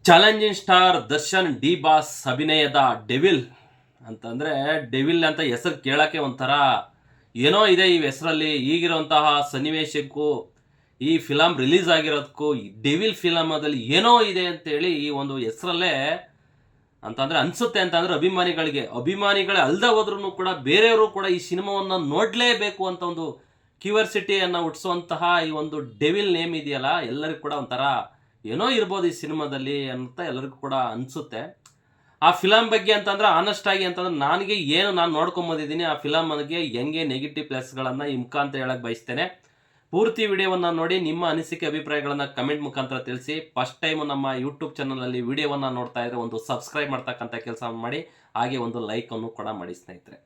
Challenging star Darshan D boss ಅಭಿನಯದ devil ಅಂತಂದರೆ devil ಅಂತ ಹೆಸರು ಕೇಳೋಕ್ಕೆ ಒಂಥರ ಏನೋ ಇದೆ ಈ ಹೆಸರಲ್ಲಿ. ಈಗಿರುವಂತಹ ಸನ್ನಿವೇಶಕ್ಕೂ ಈ ಫಿಲಮ್ ರಿಲೀಸ್ ಆಗಿರೋದಕ್ಕೂ ಈ ಡೆವಿಲ್ ಫಿಲಮದಲ್ಲಿ ಏನೋ ಇದೆ ಅಂತೇಳಿ ಈ ಒಂದು ಹೆಸರಲ್ಲೇ ಅಂತಂದರೆ ಅನಿಸುತ್ತೆ. ಅಂತಂದರೆ ಅಭಿಮಾನಿಗಳೇ ಅಲ್ಲದೆ ಹೋದ್ರೂ ಕೂಡ ಬೇರೆಯವರು ಕೂಡ ಈ ಸಿನಿಮಾವನ್ನು ನೋಡಲೇಬೇಕು ಅಂತ ಒಂದು ಕ್ಯೂರಿಯಾಸಿಟಿಯನ್ನು ಹುಟ್ಟಿಸುವಂತಹ ಈ ಒಂದು ಡೆವಿಲ್ ನೇಮ್ ಇದೆಯಲ್ಲ, ಎಲ್ಲರಿಗೂ ಕೂಡ ಒಂಥರ ಏನೋ ಇರ್ಬೋದು ಈ ಸಿನಿಮಾದಲ್ಲಿ ಅಂತ ಎಲ್ಲರಿಗೂ ಕೂಡ ಅನಿಸುತ್ತೆ. ಆ ಫಿಲಮ್ ಬಗ್ಗೆ ಅಂತಂದ್ರೆ ಆನೆಸ್ಟ್ ಆಗಿ ಅಂತಂದ್ರೆ ನಾನು ನೋಡ್ಕೊಂಬಂದಿದ್ದೀನಿ ಆ ಫಿಲಮ್ ನನಗೆ ಹೆಂಗೆ ನೆಗೆಟಿವ್ ಪ್ಲಸ್ಗಳನ್ನು ಈ ಮುಖಾಂತರ ಹೇಳಕ್ಕೆ ಬಯಸ್ತೇನೆ. ಪೂರ್ತಿ ವಿಡಿಯೋವನ್ನು ನೋಡಿ ನಿಮ್ಮ ಅನಿಸಿಕೆ ಅಭಿಪ್ರಾಯಗಳನ್ನು ಕಮೆಂಟ್ ಮುಖಾಂತರ ತಿಳಿಸಿ. ಫಸ್ಟ್ ಟೈಮ್ ನಮ್ಮ ಯೂಟ್ಯೂಬ್ ಚಾನಲಲ್ಲಿ ವಿಡಿಯೋವನ್ನು ನೋಡ್ತಾ ಇದ್ರೆ ಒಂದು ಸಬ್ಸ್ಕ್ರೈಬ್ ಮಾಡ್ತಕ್ಕಂಥ ಕೆಲಸ ಮಾಡಿ, ಹಾಗೆ ಒಂದು ಲೈಕನ್ನು ಕೂಡ ಮಾಡಿ ಸ್ನೇಹಿತರೆ.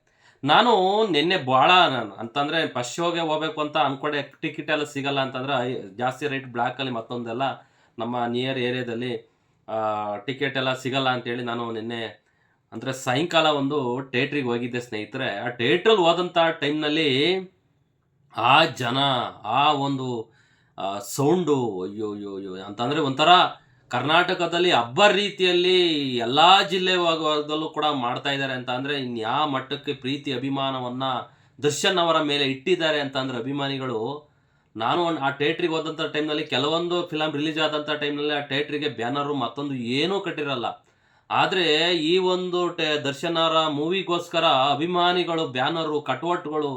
ನಾನು ನಿನ್ನೆ ಭಾಳ ಅಂತಂದರೆ ಫಸ್ಟ್ ಶೋಗೆ ಹೋಗ್ಬೇಕು ಅಂತ ಅಂದ್ಕೊಂಡೆ, ಟಿಕೆಟ್ ಎಲ್ಲ ಸಿಗಲ್ಲ ಅಂತಂದ್ರೆ ಜಾಸ್ತಿ ರೇಟ್ ಬ್ಲ್ಯಾಕಲ್ಲಿ ಮತ್ತೊಂದೆಲ್ಲ ನಮ್ಮ ನಿಯರ್ ಏರಿಯಾದಲ್ಲಿ ಟಿಕೆಟ್ ಎಲ್ಲ ಸಿಗಲ್ಲ ಅಂತೇಳಿ ನಾನು ನಿನ್ನೆ ಅಂದರೆ ಸಾಯಂಕಾಲ ಒಂದು ಥಿಯೇಟ್ರಿಗೆ ಹೋಗಿದ್ದೆ ಸ್ನೇಹಿತರೆ. ಆ ಥಿಯೇಟ್ರಲ್ಲಿ ಹೋದಂಥ ಟೈಮ್ನಲ್ಲಿ ಆ ಜನ, ಆ ಒಂದು ಸೌಂಡು, ಅಯ್ಯೋ ಅಯ್ಯೋ ಅಯ್ಯೋ ಅಂತಂದರೆ ಒಂಥರ ಕರ್ನಾಟಕದಲ್ಲಿ ಹಬ್ಬ ರೀತಿಯಲ್ಲಿ ಎಲ್ಲ ಜಿಲ್ಲೆದಲ್ಲೂ ಕೂಡ ಮಾಡ್ತಾ ಇದ್ದಾರೆ ಅಂತ ಅಂದರೆ ಇನ್ಯಾವ ಮಟ್ಟಕ್ಕೆ ಪ್ರೀತಿ ಅಭಿಮಾನವನ್ನು ದರ್ಶನ್ ಅವರ ಮೇಲೆ ಇಟ್ಟಿದ್ದಾರೆ ಅಂತ ಅಂದರೆ ಅಭಿಮಾನಿಗಳು. ನಾನು ಆ ಥಿಯೇಟ್ರಿಗೆ ಹೋದಂಥ ಟೈಮ್ನಲ್ಲಿ ಕೆಲವೊಂದು ಫಿಲಮ್ ರಿಲೀಸ್ ಆದಂಥ ಟೈಮ್ನಲ್ಲಿ ಆ ಥಿಯೇಟ್ರಿಗೆ ಬ್ಯಾನರು ಮತ್ತೊಂದು ಏನೂ ಕಟ್ಟಿರಲ್ಲ. ಆದರೆ ಈ ಒಂದು ದರ್ಶನ್ ಅವರ ಮೂವಿಗೋಸ್ಕರ ಅಭಿಮಾನಿಗಳು ಬ್ಯಾನರು, ಕಟ್ಔಟ್ಗಳು,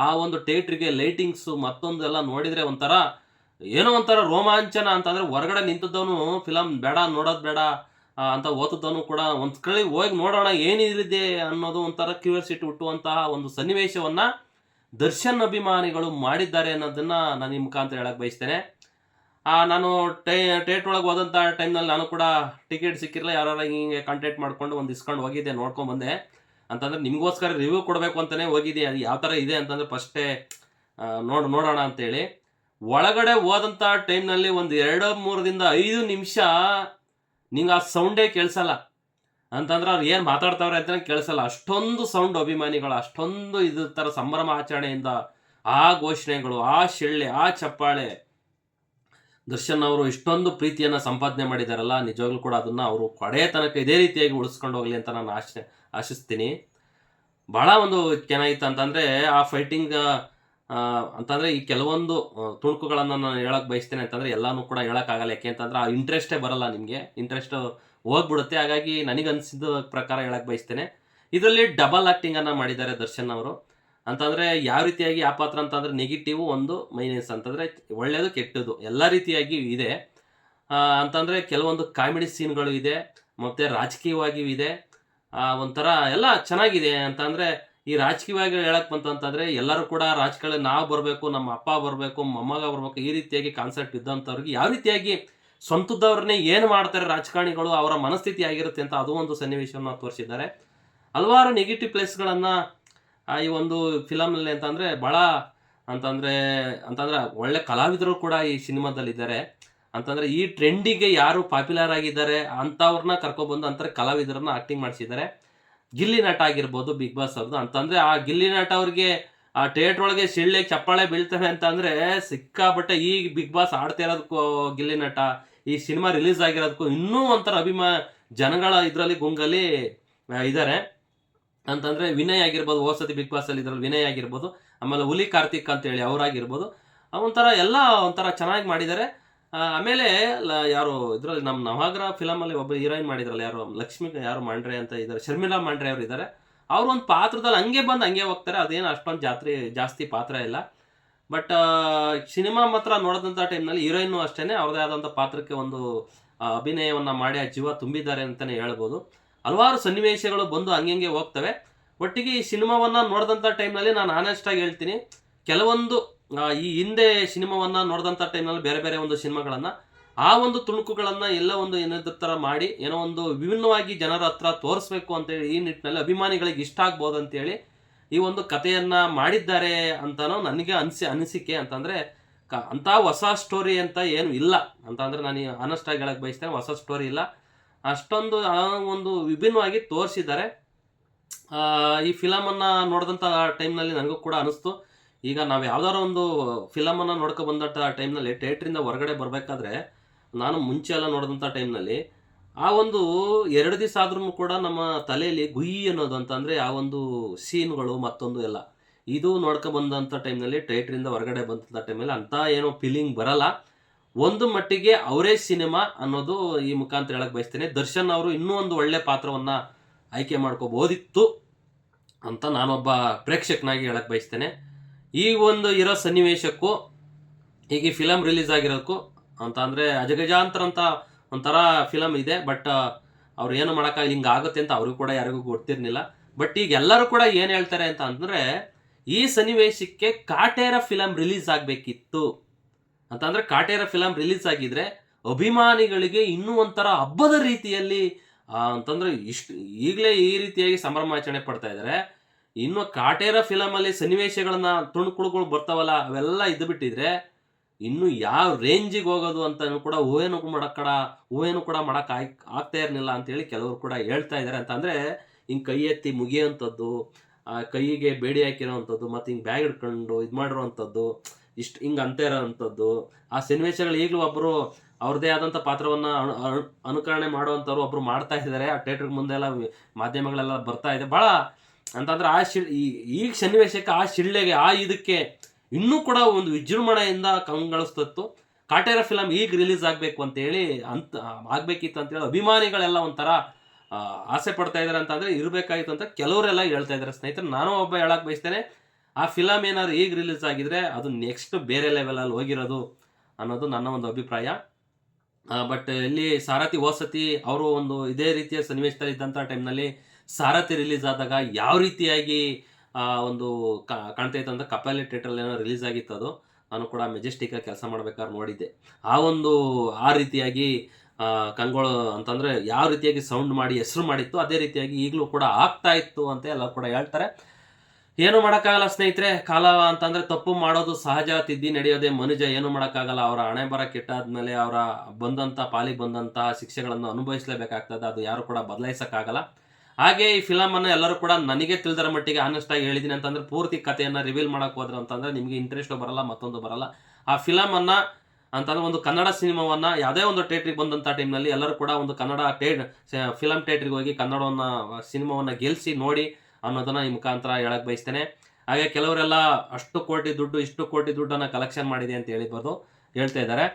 ಆ ಒಂದು ಥಿಯೇಟ್ರಿಗೆ ಲೈಟಿಂಗ್ಸು ಮತ್ತೊಂದು ಎಲ್ಲ ನೋಡಿದರೆ ಒಂಥರ ಏನೋ ಒಂಥರ ರೋಮಾಂಚನ. ಅಂತಂದರೆ ಹೊರಗಡೆ ನಿಂತಿದ್ದವನು ಫಿಲಮ್ ಬೇಡ, ನೋಡೋದು ಬೇಡ ಅಂತ ಓದಿದ್ದವನು ಕೂಡ ಒಂದು ಕಡೆ ಹೋಗಿ ನೋಡೋಣ ಏನಿದೆ ಅನ್ನೋದು ಒಂಥರ ಕ್ಯೂರಿಯಾಸಿಟಿ ಹುಟ್ಟುವಂತಹ ಒಂದು ಸನ್ನಿವೇಶವನ್ನು ದರ್ಶನ್ ಅಭಿಮಾನಿಗಳು ಮಾಡಿದ್ದಾರೆ ಅನ್ನೋದನ್ನು ನಾನು ಈ ಮುಖಾಂತರ ಹೇಳಕ್ಕೆ ಬಯಸ್ತೇನೆ. ನಾನು ಥಿಯೇಟ್ರ್ ಒಳಗೆ ಹೋದಂಥ ಟೈಮ್ನಲ್ಲಿ ನಾನು ಕೂಡ ಟಿಕೆಟ್ ಸಿಕ್ಕಿರಲಿಲ್ಲ, ಯಾರು ಹಿಂಗೆ ಕಾಂಟ್ಯಾಕ್ಟ್ ಮಾಡ್ಕೊಂಡು ಒಂದು ಇಸ್ಕೊಂಡು ಹೋಗಿದ್ದೆ, ನೋಡ್ಕೊಂಡ್ಬಂದೆ. ಅಂತಂದರೆ ನಿಮಗೋಸ್ಕರ ರಿವ್ಯೂ ಕೊಡಬೇಕು ಅಂತಲೇ ಹೋಗಿದ್ದೆ, ಅದು ಯಾವ ಥರ ಇದೆ ಅಂತಂದರೆ ಫಸ್ಟೇ ನೋಡೋಣ ಅಂತೇಳಿ. ಒಳಗಡೆ ಹೋದಂಥ ಟೈಮ್ನಲ್ಲಿ ಒಂದು 2-3 ನಿಮಿಷ ನಿಂಗೆ ಆ ಸೌಂಡೇ ಕೇಳಿಸಲ್ಲ. ಅಂತಂದ್ರೆ ಅವ್ರು ಏನು ಮಾತಾಡ್ತಾವ್ರೆ ಅಂತಲೇ ಕೇಳಿಸಲ್ಲ, ಅಷ್ಟೊಂದು ಸೌಂಡ್ ಅಭಿಮಾನಿಗಳು, ಅಷ್ಟೊಂದು ಇದು ಥರ ಸಂಭ್ರಮ ಆಚರಣೆಯಿಂದ ಆ ಘೋಷಣೆಗಳು, ಆ ಶಿಳ್ಳೆ, ಆ ಚಪ್ಪಾಳೆ. ದರ್ಶನ್ ಅವರು ಇಷ್ಟೊಂದು ಪ್ರೀತಿಯನ್ನು ಸಂಪಾದನೆ ಮಾಡಿದಾರಲ್ಲ, ನಿಜವಾಗ್ಲೂ ಕೂಡ ಅದನ್ನು ಅವರು ಕೊಡೆ ತನಕ ಇದೇ ರೀತಿಯಾಗಿ ಉಳಿಸ್ಕೊಂಡು ಹೋಗಲಿ ಅಂತ ನಾನು ಆಶಿಸ್ತೀನಿ. ಭಾಳ ಒಂದು ಚೆನ್ನಾಗಿತ್ತು. ಅಂತಂದರೆ ಆ ಫೈಟಿಂಗ್ ಅಂತಂದರೆ ಈ ಕೆಲವೊಂದು ತುಣುಕುಗಳನ್ನು ನಾನು ಹೇಳಕ್ಕೆ ಬಯಸ್ತೇನೆ. ಅಂತಂದರೆ ಎಲ್ಲನೂ ಕೂಡ ಹೇಳೋಕ್ಕಾಗಲ್ಲ, ಯಾಕೆ ಅಂತಂದ್ರೆ ಆ ಇಂಟ್ರೆಸ್ಟೇ ಬರಲ್ಲ, ನಿಮಗೆ ಇಂಟ್ರೆಸ್ಟ್ ಹೋಗ್ಬಿಡುತ್ತೆ. ಹಾಗಾಗಿ ನನಗನ್ಸಿದ ಪ್ರಕಾರ ಹೇಳಕ್ಕೆ ಬಯಸ್ತೇನೆ. ಇದರಲ್ಲಿ ಡಬಲ್ ಆ್ಯಕ್ಟಿಂಗನ್ನು ಮಾಡಿದ್ದಾರೆ ದರ್ಶನ್ ಅವರು. ಅಂತಂದರೆ ಯಾವ ರೀತಿಯಾಗಿ ಆ ಪಾತ್ರ ಅಂತಂದರೆ ನೆಗೆಟಿವ್ ಒಂದು, ಮೈನಸ್ ಅಂತಂದರೆ ಒಳ್ಳೆಯದು ಕೆಟ್ಟದ್ದು ಎಲ್ಲ ರೀತಿಯಾಗಿ ಇದೆ. ಅಂತಂದರೆ ಕೆಲವೊಂದು ಕಾಮಿಡಿ ಸೀನ್ಗಳು ಇದೆ, ಮತ್ತು ರಾಜಕೀಯವಾಗಿಯೂ ಇದೆ. ಒಂಥರ ಎಲ್ಲ ಚೆನ್ನಾಗಿದೆ. ಅಂತಂದರೆ ಈ ರಾಜಕೀಯವಾಗಿ ಹೇಳಕ್ಕೆ ಬಂತಂತಂದರೆ ಎಲ್ಲರೂ ಕೂಡ ರಾಜಕೀಯ ನಾವು ಬರಬೇಕು, ನಮ್ಮ ಅಪ್ಪ ಬರಬೇಕು, ಮೊಮ್ಮಗ ಬರಬೇಕು, ಈ ರೀತಿಯಾಗಿ ಕಾನ್ಸೆಪ್ಟ್ ಇದ್ದಂಥವ್ರಿಗೆ ಯಾವ ರೀತಿಯಾಗಿ ಸ್ವಂತದವ್ರನ್ನೇ ಏನು ಮಾಡ್ತಾರೆ ರಾಜಕಾರಣಿಗಳು, ಅವರ ಮನಸ್ಥಿತಿ ಆಗಿರುತ್ತೆ ಅಂತ ಅದು ಒಂದು ಸನ್ನಿವೇಶವನ್ನು ತೋರಿಸಿದ್ದಾರೆ. ಹಲವಾರು ನೆಗೆಟಿವ್ ಪ್ಲೇಸ್ಗಳನ್ನು ಈ ಒಂದು ಫಿಲಮಲ್ಲಿ ಅಂತಂದರೆ ಭಾಳ ಅಂತಂದರೆ ಒಳ್ಳೆ ಕಲಾವಿದರು ಕೂಡ ಈ ಸಿನಿಮಾದಲ್ಲಿದ್ದಾರೆ. ಅಂತಂದರೆ ಈ ಟ್ರೆಂಡಿಗೆ ಯಾರು ಪಾಪ್ಯುಲರ್ ಆಗಿದ್ದಾರೆ ಅಂಥವ್ರನ್ನ ಕರ್ಕೊಬಂದು ಅಂತಾರೆ ಕಲಾವಿದರನ್ನ ಆ್ಯಕ್ಟಿಂಗ್ ಮಾಡಿಸಿದ್ದಾರೆ. ಗಿಲ್ಲಿ ನಟ ಆಗಿರ್ಬೋದು ಬಿಗ್ ಬಾಸ್ ಅವ್ರದ್ದು. ಅಂತಂದರೆ ಆ ಗಿಲ್ಲಿ ನಟ ಅವ್ರಿಗೆ ಆ ಥಿಯೇಟ್ರ್ ಒಳಗೆ ಶಿಳ್ಳೆ ಚಪ್ಪಾಳೆ ಬೀಳ್ತವೆ ಅಂತಂದರೆ ಸಿಕ್ಕಾಪಟ್ಟೆ. ಈ ಬಿಗ್ ಬಾಸ್ ಆಡ್ತಾ ಇರೋದಕ್ಕೂ ಗಿಲ್ಲಿ ನಟ ಈ ಸಿನಿಮಾ ರಿಲೀಸ್ ಆಗಿರೋದಕ್ಕೂ ಇನ್ನೂ ಒಂಥರ ಜನಗಳ ಇದರಲ್ಲಿ ಗುಂಗಲ್ಲಿ ಇದ್ದಾರೆ. ಅಂತಂದರೆ ವಿನಯ್ ಆಗಿರ್ಬೋದು, ಹೋದ್ಸತಿ ಬಿಗ್ ಬಾಸಲ್ಲಿ ಇದರಲ್ಲಿ ವಿನಯ್ ಆಗಿರ್ಬೋದು, ಆಮೇಲೆ ಹುಲಿ ಕಾರ್ತಿಕ್ ಅಂತೇಳಿ ಅವರಾಗಿರ್ಬೋದು, ಒಂಥರ ಎಲ್ಲ ಒಂಥರ ಚೆನ್ನಾಗಿ ಮಾಡಿದ್ದಾರೆ. ಆಮೇಲೆ ಯಾರು ಇದರಲ್ಲಿ ನಮ್ಮ ನವಾಗ್ರ ಫಿಲಮಲ್ಲಿ ಒಬ್ಬ ಹೀರೋಯಿನ್ ಮಾಡಿದ್ರಲ್ಲ, ಯಾರು ಲಕ್ಷ್ಮಿ ಯಾರು ಮಾಂಡ್ರೆ ಅಂತ ಇದ್ದಾರೆ, ಶರ್ಮಿಳಾ ಮಾಂಡ್ರೆ ಅವರು ಇದ್ದಾರೆ. ಅವ್ರು ಒಂದು ಪಾತ್ರದಲ್ಲಿ ಹಂಗೆ ಬಂದು ಹಂಗೆ ಹೋಗ್ತಾರೆ, ಅದೇನು ಅಷ್ಟೊಂದು ಜಾಸ್ತಿ ಪಾತ್ರ ಇಲ್ಲ. ಬಟ್ ಸಿನಿಮಾ ಮಾತ್ರ ನೋಡಿದಂಥ ಟೈಮ್ನಲ್ಲಿ ಹೀರೋಯಿನ್ನು ಅಷ್ಟೇ ಅವ್ರದ್ದೇ ಆದಂಥ ಪಾತ್ರಕ್ಕೆ ಒಂದು ಅಭಿನಯವನ್ನು ಮಾಡಿ ಆ ಜೀವ ತುಂಬಿದ್ದಾರೆ ಅಂತಲೇ ಹೇಳ್ಬೋದು. ಹಲವಾರು ಸನ್ನಿವೇಶಗಳು ಬಂದು ಹಂಗೆ ಹೋಗ್ತವೆ. ಒಟ್ಟಿಗೆ ಈ ಸಿನಿಮಾವನ್ನು ನೋಡಿದಂಥ ಟೈಮ್ನಲ್ಲಿ ನಾನು ಆನೆಸ್ಟಾಗಿ ಹೇಳ್ತೀನಿ, ಕೆಲವೊಂದು ಈ ಹಿಂದೆ ಸಿನಿಮಾವನ್ನು ನೋಡಿದಂಥ ಟೈಮ್ನಲ್ಲಿ ಬೇರೆ ಬೇರೆ ಒಂದು ಸಿನಿಮಾಗಳನ್ನು ಆ ಒಂದು ತುಣುಕುಗಳನ್ನು ಎಲ್ಲ ಒಂದು ಏನಾದ್ರ ಥರ ಮಾಡಿ ಏನೋ ಒಂದು ವಿಭಿನ್ನವಾಗಿ ಜನರ ಹತ್ರ ತೋರಿಸ್ಬೇಕು ಅಂತೇಳಿ ಈ ನಿಟ್ಟಿನಲ್ಲಿ ಅಭಿಮಾನಿಗಳಿಗೆ ಇಷ್ಟ ಆಗ್ಬೋದು ಅಂತೇಳಿ ಈ ಒಂದು ಕಥೆಯನ್ನು ಮಾಡಿದ್ದಾರೆ ಅಂತನೋ ನನಗೆ ಅನಿಸಿಕೆ. ಅಂತಂದರೆ ಅಂಥ ಹೊಸ ಸ್ಟೋರಿ ಅಂತ ಏನು ಇಲ್ಲ. ಅಂತಂದರೆ ನಾನು ಆನೆಸ್ಟಾಗಿ ಹೇಳಕ್ಕೆ ಬಯಸ್ತೇನೆ, ಹೊಸ ಸ್ಟೋರಿ ಇಲ್ಲ, ಅಷ್ಟೊಂದು ಒಂದು ವಿಭಿನ್ನವಾಗಿ ತೋರಿಸಿದ್ದಾರೆ. ಈ ಫಿಲಮನ್ನು ನೋಡಿದಂಥ ಟೈಮ್ನಲ್ಲಿ ನನಗೂ ಕೂಡ ಅನಿಸ್ತು, ಈಗ ನಾವು ಯಾವ್ದಾದ್ರು ಒಂದು ಫಿಲಮನ್ನು ನೋಡ್ಕೊಬಂದ ಟೈಮ್ನಲ್ಲಿ ಥಿಯೇಟ್ರಿಂದ ಹೊರಗಡೆ ಬರಬೇಕಾದ್ರೆ, ನಾನು ಮುಂಚೆ ಎಲ್ಲ ನೋಡಿದಂಥ ಟೈಮ್ನಲ್ಲಿ ಆ ಒಂದು 2 ದಿವಸ ಆದ್ರೂ ಕೂಡ ನಮ್ಮ ತಲೆಯಲ್ಲಿ ಗುಯ್ ಅನ್ನೋದು ಅಂತಂದರೆ ಆ ಒಂದು ಸೀನ್ಗಳು ಮತ್ತೊಂದು ಎಲ್ಲ ಇದು ಬಂದಂಥ ಟೈಮ್ನಲ್ಲಿ ಥಿಯೇಟ್ರಿಂದ ಹೊರಗಡೆ ಬಂದಂಥ ಟೈಮಲ್ಲಿ ಅಂಥ ಏನೋ ಫೀಲಿಂಗ್ ಬರಲ್ಲ. ಒಂದು ಮಟ್ಟಿಗೆ ಅವರೇ ಸಿನಿಮಾ ಅನ್ನೋದು ಈ ಮುಖಾಂತರ ಹೇಳಕ್ ಬಯಸ್ತೇನೆ. ದರ್ಶನ್ ಅವರು ಇನ್ನೂ ಒಂದು ಒಳ್ಳೆ ಪಾತ್ರವನ್ನು ಆಯ್ಕೆ ಮಾಡ್ಕೋಬೋದಿತ್ತು ಅಂತ ನಾನೊಬ್ಬ ಪ್ರೇಕ್ಷಕನಾಗಿ ಹೇಳಕ್ ಬಯಸ್ತೇನೆ. ಈ ಒಂದು ಇರೋ ಸನ್ನಿವೇಶಕ್ಕೂ ಈಗ ಈ ಫಿಲಮ್ ರಿಲೀಸ್ ಆಗಿರೋಕ್ಕೂ ಅಂತ ಅಂದರೆ ಅಜಗಜಾಂತರ ಅಂತ ಒಂಥರ ಫಿಲಮ್ ಇದೆ. ಬಟ್ ಅವ್ರು ಏನು ಮಾಡೋಕ್ಕಾಗಲಿ ಹಿಂಗೆ ಆಗುತ್ತೆ ಅಂತ ಅವ್ರಿಗೂ ಕೂಡ ಯಾರಿಗೂ ಗೊತ್ತಿರಲಿಲ್ಲ. ಬಟ್ ಈಗ ಎಲ್ಲರೂ ಕೂಡ ಏನು ಹೇಳ್ತಾರೆ ಅಂತ ಅಂದರೆ ಈ ಸನ್ನಿವೇಶಕ್ಕೆ ಕಾಟೇರ ಫಿಲಮ್ ರಿಲೀಸ್ ಆಗಬೇಕಿತ್ತು ಅಂತಂದರೆ ಕಾಟೇರ ಫಿಲಮ್ ರಿಲೀಸ್ ಆಗಿದ್ರೆ ಅಭಿಮಾನಿಗಳಿಗೆ ಇನ್ನೂ ಒಂಥರ ಹಬ್ಬದ ರೀತಿಯಲ್ಲಿ ಅಂತಂದರೆ ಈಗಲೇ ಈ ರೀತಿಯಾಗಿ ಸಂಭ್ರಮಾಚರಣೆ ಪಡ್ತಾ ಇದ್ದಾರೆ. ಇನ್ನು ಕಾಟೇರ ಫಿಲಮಲ್ಲಿ ಸನ್ನಿವೇಶಗಳನ್ನ ತುಣುಕುಳುಗಳು ಬರ್ತಾವಲ್ಲ ಅವೆಲ್ಲ ಇದ್ದು ಬಿಟ್ಟಿದ್ರೆ ಇನ್ನು ಯಾವ ರೇಂಜಿಗೆ ಹೋಗೋದು ಅಂತ ಕೂಡ ಊಹೆನೂ ಕೂಡ ಮಾಡಕ್ಕೆ ಆಗ್ತಾ ಇರಲಿಲ್ಲ ಅಂತೇಳಿ ಕೆಲವರು ಕೂಡ ಹೇಳ್ತಾ ಇದ್ದಾರೆ. ಅಂತಂದರೆ ಹಿಂಗೆ ಕೈ ಎತ್ತಿ ಮುಗಿಯೋವಂಥದ್ದು, ಕೈಗೆ ಬೇಡಿ ಹಾಕಿರೋವಂಥದ್ದು, ಮತ್ತು ಹಿಂಗೆ ಬ್ಯಾಗ್ ಹಿಡ್ಕೊಂಡು ಇದು ಮಾಡಿರೋವಂಥದ್ದು, ಹಿಂಗೆ ಅಂತ ಇರೋವಂಥದ್ದು ಆ ಸನ್ನಿವೇಶಗಳು ಈಗಲೂ ಒಬ್ಬರು ಅವ್ರದ್ದೇ ಆದಂಥ ಪಾತ್ರವನ್ನು ಅನುಕರಣೆ ಮಾಡುವಂಥವ್ರು ಒಬ್ಬರು ಮಾಡ್ತಾ ಇದ್ದಾರೆ. ಆ ಥಿಯೇಟ್ರ್ ಮುಂದೆ ಎಲ್ಲ ಮಾಧ್ಯಮಗಳೆಲ್ಲ ಬರ್ತಾ ಇದೆ ಭಾಳ ಅಂತಂದ್ರೆ ಈಗ ಸನ್ನಿವೇಶಕ್ಕೆ ಆ ಶಿಳ್ಳೆಗೆ ಇದಕ್ಕೆ ಇನ್ನೂ ಕೂಡ ಒಂದು ವಿಜೃಂಭಣೆಯಿಂದ ಕಂಗೊಳಿಸ್ತಿತ್ತು. ಕಾಟೇರ ಫಿಲಮ್ ಈಗ ರಿಲೀಸ್ ಆಗಬೇಕು ಅಂತೇಳಿ ಆಗಬೇಕಿತ್ತು ಅಂತೇಳಿ ಅಭಿಮಾನಿಗಳೆಲ್ಲ ಒಂಥರ ಆಸೆ ಪಡ್ತಾ ಇದ್ದಾರೆ. ಅಂತಂದರೆ ಇರಬೇಕಾಗಿತ್ತು ಅಂತ ಕೆಲವರೆಲ್ಲ ಹೇಳ್ತಾ ಇದ್ದಾರೆ. ಸ್ನೇಹಿತರೆ, ನಾನು ಒಬ್ಬ ಹೇಳಕ್ಕೆ ಬಯಸ್ತೇನೆ, ಆ ಫಿಲಮ್ ಏನಾದ್ರು ಈಗ ರಿಲೀಸ್ ಆಗಿದ್ರೆ ಅದು ನೆಕ್ಸ್ಟ್ ಬೇರೆ ಲೆವೆಲಲ್ಲಿ ಹೋಗಿರೋದು ಅನ್ನೋದು ನನ್ನ ಒಂದು ಅಭಿಪ್ರಾಯ. ಬಟ್ ಇಲ್ಲಿ ಸಾರಥಿ ಓಸತಿ ಅವರು ಒಂದು ಇದೇ ರೀತಿಯ ಸನ್ನಿವೇಶದಲ್ಲಿ ಇದ್ದಂಥ ಟೈಮ್ನಲ್ಲಿ ಸಾರಥಿ ರಿಲೀಸ್ ಆದಾಗ ಯಾವ ರೀತಿಯಾಗಿ ಒಂದು ಕಾಣ್ತಾ ಇತ್ತು ಅಂತ ಕಪಾಲಿ ಥಿಯೇಟ್ರಲ್ಲಿ ಏನೋ ರಿಲೀಸ್ ಆಗಿತ್ತು. ಅದು ನಾನು ಕೂಡ ಮೆಜೆಸ್ಟಿಕ್ಕಾಗಿ ಕೆಲಸ ಮಾಡ್ಬೇಕಾದ್ರೆ ನೋಡಿದ್ದೆ. ಆ ರೀತಿಯಾಗಿ ಕಂಗಳು ಅಂತಂದರೆ ಯಾವ ರೀತಿಯಾಗಿ ಸೌಂಡ್ ಮಾಡಿ ಹೆಸರು ಮಾಡಿತ್ತು ಅದೇ ರೀತಿಯಾಗಿ ಈಗಲೂ ಕೂಡ ಆಗ್ತಾ ಇತ್ತು ಅಂತ ಎಲ್ಲ ಕೂಡ ಹೇಳ್ತಾರೆ. ಏನು ಮಾಡೋಕ್ಕಾಗಲ್ಲ ಸ್ನೇಹಿತರೆ, ಕಾಲ ಅಂತಂದರೆ ತಪ್ಪು ಮಾಡೋದು ಸಹಜ, ತಿದ್ದಿ ನಡೆಯೋದೇ ಮನುಜ. ಏನು ಮಾಡೋಕ್ಕಾಗಲ್ಲ. ಅವರ ಹಣೆ ಬರ ಕೆಟ್ಟಾದ್ಮೇಲೆ ಅವರ ಪಾಲಿಗೆ ಬಂದಂತಹ ಶಿಕ್ಷೆಗಳನ್ನು ಅನುಭವಿಸಲೇಬೇಕಾಗ್ತದೆ. ಅದು ಯಾರು ಕೂಡ ಬದಲಾಯಿಸೋಕ್ಕಾಗಲ್ಲ. ಹಾಗೆ ಈ ಫಿಲಮನ್ನು ಎಲ್ಲರೂ ಕೂಡ ನನಗೆ ತಿಳಿದರ ಮಟ್ಟಿಗೆ ಆನೆಸ್ಟಾಗಿ ಹೇಳಿದ್ದೀನಿ. ಅಂತಂದರೆ ಪೂರ್ತಿ ಕಥೆಯನ್ನು ರಿವೀಲ್ ಮಾಡೋಕೆ ಹೋದ್ರೆ ಅಂತಂದರೆ ನಿಮಗೆ ಇಂಟ್ರೆಸ್ಟು ಬರಲ್ಲ, ಮತ್ತೊಂದು ಬರಲ್ಲ. ಆ ಫಿಲಮನ್ನು ಅಂತಂದರೆ ಒಂದು ಕನ್ನಡ ಸಿನಿಮಾವನ್ನು ಯಾವುದೇ ಒಂದು ಥಿಯೇಟ್ರಿಗೆ ಬಂದಂಥ ಟೈಮ್ನಲ್ಲಿ ಎಲ್ಲರೂ ಕೂಡ ಒಂದು ಕನ್ನಡ ಫಿಲಮ್ ಥಿಯೇಟ್ರಿಗೆ ಹೋಗಿ ಸಿನಿಮಾವನ್ನು ಗೆಲ್ಲಿಸಿ ನೋಡಿ ಅನ್ನೋದನ್ನು ಈ ಮುಖಾಂತರ ಹೇಳಕ್ಕೆ ಬಯಸ್ತೇನೆ. ಹಾಗೆ ಕೆಲವರೆಲ್ಲ ಇಷ್ಟು ಕೋಟಿ ದುಡ್ಡನ್ನು ಕಲೆಕ್ಷನ್ ಮಾಡಿದೆ ಅಂತ ಹೇಳ್ತಾ ಇದ್ದಾರೆ.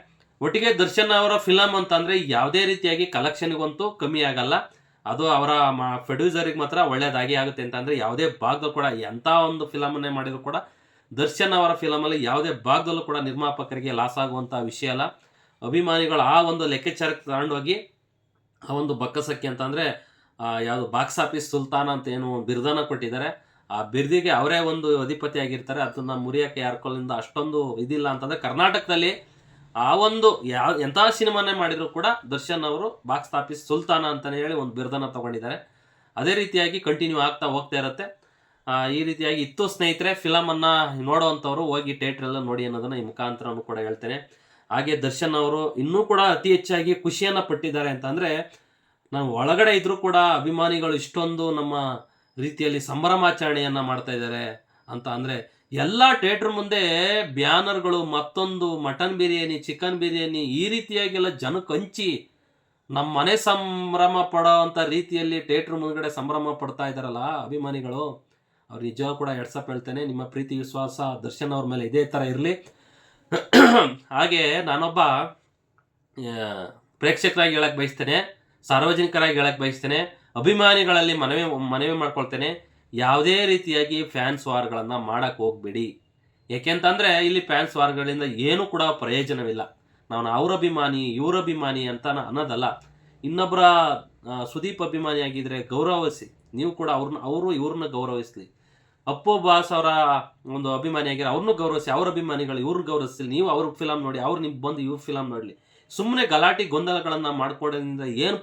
ಒಟ್ಟಿಗೆ ದರ್ಶನ್ ಅವರ ಫಿಲಮ್ ಅಂತಂದರೆ ಯಾವುದೇ ರೀತಿಯಾಗಿ ಕಲೆಕ್ಷನ್ಗಂತೂ ಕಮ್ಮಿ ಆಗಲ್ಲ. ಅದು ಅವರ ಪ್ರೊಡ್ಯೂಸರಿಗೆ ಮಾತ್ರ ಒಳ್ಳೇದಾಗಿ ಆಗುತ್ತೆ. ಅಂತಂದರೆ ಯಾವುದೇ ಭಾಗದಲ್ಲೂ ಕೂಡ ಎಂಥ ಒಂದು ಫಿಲಮನ್ನೇ ಮಾಡಿದ್ರು ಕೂಡ ದರ್ಶನ್ ಅವರ ಫಿಲಮಲ್ಲಿ ಯಾವುದೇ ಭಾಗದಲ್ಲೂ ಕೂಡ ನಿರ್ಮಾಪಕರಿಗೆ ಲಾಸ್ ಆಗುವಂಥ ವಿಷಯ ಅಲ್ಲ. ಅಭಿಮಾನಿಗಳು ಆ ಒಂದು ಲೆಕ್ಕಾಚಾರಕ್ಕೆ ತಗೊಂಡೋಗಿ ಆ ಒಂದು ಬಕ್ಕಸಕ್ಕೆ ಅಂತಂದರೆ ಯಾವುದು ಬಾಕ್ಸ್ ಆಫೀಸ್ ಸುಲ್ತಾನ ಅಂತ ಏನು ಬಿರುದನ್ನು ಕೊಟ್ಟಿದ್ದಾರೆ. ಆ ಬಿರುದಿಗೆ ಅವರೇ ಒಂದು ಅಧಿಪತಿ ಆಗಿರ್ತಾರೆ. ಅದನ್ನು ಮುರಿಯೋಕ್ಕೆ ಯಾರ್ಕೊಳ್ಳಿಂದ ಅಷ್ಟೊಂದು ಇದಿಲ್ಲ. ಅಂತಂದರೆ ಕರ್ನಾಟಕದಲ್ಲಿ ಆ ಒಂದು ಎಂಥ ಸಿನಿಮಾನೇ ಮಾಡಿದ್ರು ಕೂಡ ದರ್ಶನ್ ಅವರು ಬಾಕ್ಸ್ ಆಫೀಸ್ ಸುಲ್ತಾನ ಅಂತಲೇ ಹೇಳಿ ಒಂದು ಬಿರುದನ್ನು ತೊಗೊಂಡಿದ್ದಾರೆ. ಅದೇ ರೀತಿಯಾಗಿ ಕಂಟಿನ್ಯೂ ಆಗ್ತಾ ಹೋಗ್ತಾ ಇರುತ್ತೆ. ಈ ರೀತಿಯಾಗಿ ಇತ್ತು ಸ್ನೇಹಿತರೆ. ಫಿಲಮನ್ನು ನೋಡೋವಂಥವ್ರು ಹೋಗಿ ಥಿಯೇಟ್ರೆಲ್ಲ ನೋಡಿ ಅನ್ನೋದನ್ನು ಈ ಮುಖಾಂತರನೂ ಕೂಡ ಹೇಳ್ತೇನೆ. ಹಾಗೆ ದರ್ಶನ್ ಅವರು ಇನ್ನೂ ಕೂಡ ಅತಿ ಹೆಚ್ಚಾಗಿ ಖುಷಿಯನ್ನು ಪಟ್ಟಿದ್ದಾರೆ. ಅಂತಂದರೆ ನಾವು ಒಳಗಡೆ ಇದ್ರೂ ಕೂಡ ಅಭಿಮಾನಿಗಳು ಇಷ್ಟೊಂದು ನಮ್ಮ ರೀತಿಯಲ್ಲಿ ಸಂಭ್ರಮಾಚರಣೆಯನ್ನು ಮಾಡ್ತಾ ಇದ್ದಾರೆ ಅಂತ ಅಂದರೆ ಎಲ್ಲ ಥಿಯೇಟ್ರ್ ಮುಂದೆ ಬ್ಯಾನರ್ಗಳು, ಮತ್ತೊಂದು ಮಟನ್ ಬಿರಿಯಾನಿ, ಚಿಕನ್ ಬಿರಿಯಾನಿ ಈ ರೀತಿಯಾಗೆಲ್ಲ ಜನಕ್ಕೆ ಹಂಚಿ ನಮ್ಮ ಮನೆ ಸಂಭ್ರಮ ಪಡೋ ರೀತಿಯಲ್ಲಿ ಥಿಯೇಟ್ರ್ ಮುಂದ್ಗಡೆ ಸಂಭ್ರಮ ಪಡ್ತಾ ಇದ್ದಾರಲ್ಲ ಅಭಿಮಾನಿಗಳು, ಅವ್ರು ನಿಜವಾಗೂ ಕೂಡ ಎಡ್ಸಪ್ ಹೇಳ್ತೇನೆ. ನಿಮ್ಮ ಪ್ರೀತಿ ವಿಶ್ವಾಸ ದರ್ಶನ್ ಅವ್ರ ಮೇಲೆ ಇದೇ ಥರ ಇರಲಿ. ಹಾಗೆ ನಾನೊಬ್ಬ ಪ್ರೇಕ್ಷಕರಾಗಿ ಹೇಳಕ್ಕೆ ಬಯಸ್ತೇನೆ, ಸಾರ್ವಜನಿಕರಾಗಿ ಹೇಳಕ್ಕೆ ಬಯಸ್ತೇನೆ, ಅಭಿಮಾನಿಗಳಲ್ಲಿ ಮನವಿ ಮಾಡ್ಕೊಳ್ತೇನೆ, ಯಾವುದೇ ರೀತಿಯಾಗಿ ಫ್ಯಾನ್ಸ್ ವಾರ್ಗಳನ್ನು ಮಾಡೋಕ್ಕೆ ಹೋಗಬೇಡಿ. ಏಕೆಂತಂದರೆ ಇಲ್ಲಿ ಫ್ಯಾನ್ಸ್ ವಾರ್ಗಳಿಂದ ಏನೂ ಕೂಡ ಪ್ರಯೋಜನವಿಲ್ಲ. ನಾನು ಅವ್ರ ಅಭಿಮಾನಿ ಇವ್ರ ಅಭಿಮಾನಿ ಅಂತ ಅನ್ನೋದಲ್ಲ. ಇನ್ನೊಬ್ಬರ ಸುದೀಪ್ ಅಭಿಮಾನಿ ಆಗಿದ್ದರೆ ಗೌರವಿಸಿ, ನೀವು ಕೂಡ ಇವ್ರನ್ನ ಗೌರವಿಸಲಿ. ಅಪ್ಪು ಬಾಸ್ ಅವರ ಒಂದು ಅಭಿಮಾನಿ ಆಗಿರೋ ಅವ್ರನ್ನೂ ಗೌರವಿಸಿ, ಅವ್ರ ಅಭಿಮಾನಿಗಳು ಇವ್ರನ್ನ ಗೌರವಿಸಲಿ. ನೀವು ಅವ್ರ ಫಿಲಮ್ ನೋಡಿ, ಅವ್ರು ನಿಮ್ಗೆ ಬಂದು ಇವ್ರ ಫಿಲಮ್ ನೋಡಲಿ. ಸುಮ್ಮನೆ ಗಲಾಟೆ ಗೊಂದಲಗಳನ್ನು ಮಾಡ್ಕೊಡೋದ್ರಿಂದ ಏನು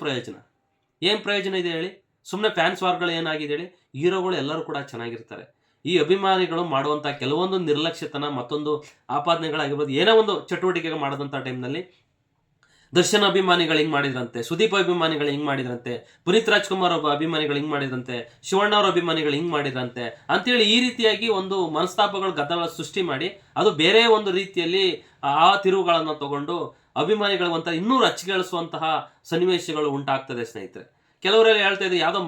ಪ್ರಯೋಜನ ಇದೆ ಹೇಳಿ? ಸುಮ್ಮನೆ ಫ್ಯಾನ್ಸ್ ವಾರ್ಗಳು ಏನಾಗಿದೆ ಹೇಳಿ? ಹೀರೋಗಳು ಎಲ್ಲರೂ ಕೂಡ ಚೆನ್ನಾಗಿರ್ತಾರೆ. ಈ ಅಭಿಮಾನಿಗಳು ಮಾಡುವಂಥ ಕೆಲವೊಂದು ನಿರ್ಲಕ್ಷ್ಯತನ, ಮತ್ತೊಂದು ಆಪಾದನೆಗಳಾಗಿರ್ಬೋದು, ಏನೋ ಒಂದು ಚಟುವಟಿಕೆ ಮಾಡೋದಂಥ ಟೈಮ್ನಲ್ಲಿ ದರ್ಶನ್ ಅಭಿಮಾನಿಗಳು ಹಿಂಗೆ ಮಾಡಿದ್ರಂತೆ, ಸುದೀಪ್ ಅಭಿಮಾನಿಗಳು ಹಿಂಗೆ ಮಾಡಿದ್ರಂತೆ, ಪುನೀತ್ ರಾಜ್ಕುಮಾರ್ ಅಭಿಮಾನಿಗಳು ಹಿಂಗೆ ಮಾಡಿದ್ರಂತೆ, ಶಿವಣ್ಣ ಅವ್ರ ಅಭಿಮಾನಿಗಳು ಹಿಂಗೆ ಮಾಡಿದ್ರಂತೆ ಅಂತೇಳಿ ಈ ರೀತಿಯಾಗಿ ಒಂದು ಮನಸ್ತಾಪಗಳು ಗದ್ದಲ ಸೃಷ್ಟಿ ಮಾಡಿ ಅದು ಬೇರೆ ಒಂದು ರೀತಿಯಲ್ಲಿ ಆ ತಿರುವುಗಳನ್ನು ತಗೊಂಡು ಅಭಿಮಾನಿಗಳು ಒಂಥರ ಇನ್ನೂ ರಚ್ಚಿಗೆಳಿಸುವಂತಹ ಸನ್ನಿವೇಶಗಳು ಉಂಟಾಗ್ತದೆ ಸ್ನೇಹಿತರೆ. ಕೆಲವರೆಲ್ಲ ಹೇಳ್ತಾ ಇದ್ರು ಯಾವುದೋ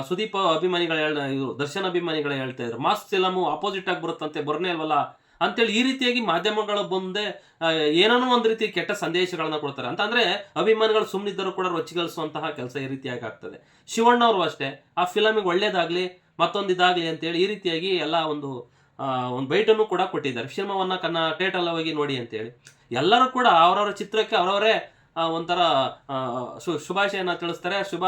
ಸುದೀಪ್ ಅಭಿಮಾನಿಗಳು ಇವರು ದರ್ಶನ್ ಅಭಿಮಾನಿಗಳು ಹೇಳ್ತಾ ಇದ್ರು ಮಾಸ್ ಫಿಲಮು ಆಪೋಸಿಟ್ ಆಗಿ ಬರುತ್ತಂತೆ, ಬರ್ನೇ ಇಲ್ವಲ್ಲ ಅಂತೇಳಿ ಈ ರೀತಿಯಾಗಿ ಮಾಧ್ಯಮಗಳ ಮುಂದೆ ಏನೋ ಒಂದು ರೀತಿ ಕೆಟ್ಟ ಸಂದೇಶಗಳನ್ನ ಕೊಡ್ತಾರೆ. ಅಂತಂದ್ರೆ ಅಭಿಮಾನಿಗಳು ಸುಮ್ಮನಿದ್ದರೂ ಕೂಡ ರೊಚ್ಚಿಗಳಿಸುವಂತಹ ಕೆಲಸ ಈ ರೀತಿಯಾಗಿ ಆಗ್ತದೆ. ಶಿವಣ್ಣ ಅವರು ಅಷ್ಟೇ, ಆ ಫಿಲಮಿಗೆ ಒಳ್ಳೇದಾಗ್ಲಿ ಮತ್ತೊಂದು ಇದಾಗ್ಲಿ ಅಂತೇಳಿ ಈ ರೀತಿಯಾಗಿ ಎಲ್ಲ ಒಂದು ಬೈಟನ್ನು ಕೂಡ ಕೊಟ್ಟಿದ್ದಾರೆ. ಸಿನಿಮಾವನ್ನ ಥಿಯೇಟರ್ ಹೋಗಿ ನೋಡಿ ಅಂತೇಳಿ. ಎಲ್ಲರೂ ಕೂಡ ಅವರವರ ಚಿತ್ರಕ್ಕೆ ಅವರವರೇ ಒಂಥರ ಶುಭಾಶಯನ ತಿಳಿಸ್ತಾರೆ, ಶುಭ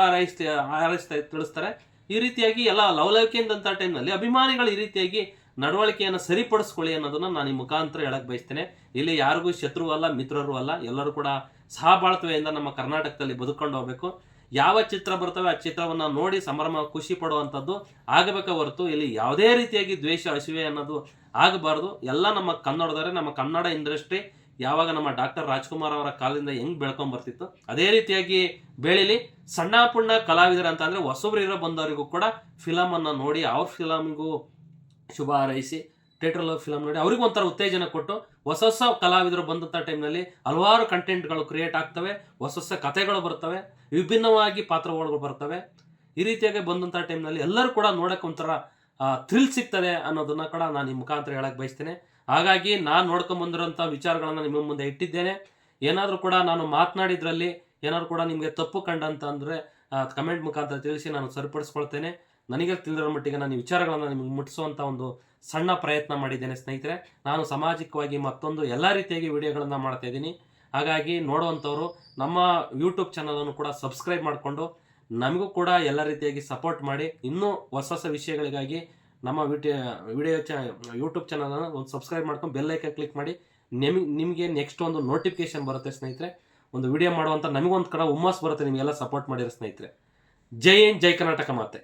ಹಾರೈಸ್ತಾ ತಿಳಿಸ್ತಾರೆ. ಈ ರೀತಿಯಾಗಿ ಎಲ್ಲ ಲವಲವಿಕೆಯಿಂದ ಟೈಮ್ನಲ್ಲಿ ಅಭಿಮಾನಿಗಳು ಈ ರೀತಿಯಾಗಿ ನಡವಳಿಕೆಯನ್ನು ಸರಿಪಡಿಸ್ಕೊಳ್ಳಿ ಅನ್ನೋದನ್ನ ನಾನು ಈ ಮುಖಾಂತರ ಹೇಳಕ್ ಬಯಸ್ತೇನೆ. ಇಲ್ಲಿ ಯಾರಿಗೂ ಶತ್ರು ಅಲ್ಲ, ಮಿತ್ರರು ಅಲ್ಲ, ಎಲ್ಲರೂ ಕೂಡ ಸಹಬಾಳ್ವೆಯಿಂದ ನಮ್ಮ ಕರ್ನಾಟಕದಲ್ಲಿ ಬದುಕೊಂಡು ಹೋಗ್ಬೇಕು. ಯಾವ ಚಿತ್ರ ಬರ್ತವೆ ಆ ಚಿತ್ರವನ್ನ ನೋಡಿ ಸಂಭ್ರಮ ಖುಷಿ ಪಡುವಂಥದ್ದು ಆಗಬೇಕ ಹೊರತು ಇಲ್ಲಿ ಯಾವುದೇ ರೀತಿಯಾಗಿ ದ್ವೇಷ ಹಸಿವೆ ಅನ್ನೋದು ಆಗಬಾರ್ದು. ಎಲ್ಲ ನಮ್ಮ ಕನ್ನಡದವರೇ, ನಮ್ಮ ಕನ್ನಡ ಇಂಡಸ್ಟ್ರಿ ಯಾವಾಗ ನಮ್ಮ ಡಾಕ್ಟರ್ ರಾಜ್ಕುಮಾರ್ ಅವರ ಕಾಲದಿಂದ ಹೆಂಗ್ ಬೆಳ್ಕೊಂಡ್ ಬರ್ತಿತ್ತು ಅದೇ ರೀತಿಯಾಗಿ ಬೆಳಿಲಿ. ಸಣ್ಣ ಪುಣ್ಣ ಕಲಾವಿದರು ಅಂತ ಅಂದ್ರೆ ಹೊಸಬ್ರು ಇರೋ ಬಂದವರಿಗೂ ಕೂಡ ಫಿಲಮ್ ಅನ್ನ ನೋಡಿ ಅವ್ರ ಫಿಲಮ್ಗೂ ಶುಭ ಹಾರೈಸಿ ಥಿಯೇಟರ್ ಫಿಲಮ್ ನೋಡಿ ಅವ್ರಿಗೆ ಒಂಥರ ಉತ್ತೇಜನ ಕೊಟ್ಟು ಹೊಸ ಹೊಸ ಕಲಾವಿದರು ಬಂದಂಥ ಟೈಮ್ನಲ್ಲಿ ಹಲವಾರು ಕಂಟೆಂಟ್ಗಳು ಕ್ರಿಯೇಟ್ ಆಗ್ತವೆ, ಹೊಸ ಹೊಸ ಕಥೆಗಳು ಬರ್ತವೆ, ವಿಭಿನ್ನವಾಗಿ ಪಾತ್ರಗಳು ಬರ್ತವೆ. ಈ ರೀತಿಯಾಗಿ ಬಂದಂಥ ಟೈಮ್ನಲ್ಲಿ ಎಲ್ಲರೂ ಕೂಡ ನೋಡಕ್ಕೆ ಒಂಥರ ಥ್ರಿಲ್ ಸಿಗ್ತದೆ ಅನ್ನೋದನ್ನ ಕೂಡ ನಾನು ಈ ಮುಖಾಂತರ ಹೇಳಕ್ ಬಯಸ್ತೇನೆ. ಹಾಗಾಗಿ ನಾನು ನೋಡ್ಕೊಂಡ್ ಬಂದಿರೋಂಥ ವಿಚಾರಗಳನ್ನ ನಿಮ್ಮ ಮುಂದೆ ಇಟ್ಟಿದ್ದೇನೆ. ಏನಾದರೂ ಕೂಡ ನಾನು ಮಾತನಾಡಿದ್ರಲ್ಲಿ ಏನಾದ್ರು ಕೂಡ ನಿಮಗೆ ತಪ್ಪು ಕಂಡಂತ ಅಂದ್ರೆ ಕಮೆಂಟ್ ಮುಖಾಂತರ ತಿಳಿಸಿ ನಾನು ಸರಿಪಡಿಸ್ಕೊಳ್ತೇನೆ. ನನಗೆ ತಿಳಿದಿರೋ ಮಟ್ಟಿಗೆ ನಾನು ಈ ವಿಚಾರಗಳನ್ನು ನಿಮಗೆ ಮುಟ್ಟಿಸುವಂಥ ಒಂದು ಸಣ್ಣ ಪ್ರಯತ್ನ ಮಾಡಿದ್ದೇನೆ ಸ್ನೇಹಿತರೆ. ನಾನು ಸಾಮಾಜಿಕವಾಗಿ ಮತ್ತೊಂದು ಎಲ್ಲ ರೀತಿಯಾಗಿ ವಿಡಿಯೋಗಳನ್ನು ಮಾಡ್ತಾ ಇದ್ದೀನಿ. ಹಾಗಾಗಿ ನೋಡುವಂಥವ್ರು ನಮ್ಮ ಯೂಟ್ಯೂಬ್ ಚಾನಲನ್ನು ಕೂಡ ಸಬ್ಸ್ಕ್ರೈಬ್ ಮಾಡಿಕೊಂಡು ನಮಗೂ ಕೂಡ ಎಲ್ಲ ರೀತಿಯಾಗಿ ಸಪೋರ್ಟ್ ಮಾಡಿ. ಇನ್ನೂ ಹೊಸ ಹೊಸ ವಿಷಯಗಳಿಗಾಗಿ ನಮ್ಮ ಯೂಟ್ಯೂಬ್ ಚಾನಲನ್ನು ಒಂದು ಸಬ್ಸ್ಕ್ರೈಬ್ ಮಾಡ್ಕೊಂಡು ಬೆಲ್ ಐಕಾನ್ ಕ್ಲಿಕ್ ಮಾಡಿ. ನಿಮಗೆ ನೆಕ್ಸ್ಟ್ ಒಂದು ನೋಟಿಫಿಕೇಶನ್ ಬರುತ್ತೆ ಸ್ನೇಹಿತರೆ. ಒಂದು ವಿಡಿಯೋ ಮಾಡುವಂಥ ನಮಗೊಂದು ಕಡೆ ಹುಮ್ಮಸ್ ಬರುತ್ತೆ ನಿಮಗೆಲ್ಲ ಸಪೋರ್ಟ್ ಮಾಡಿರೋ ಸ್ನೇಹಿತರೆ. ಜೈ ಹಿಂದ್, ಜೈ ಕರ್ನಾಟಕ ಮಾತೆ.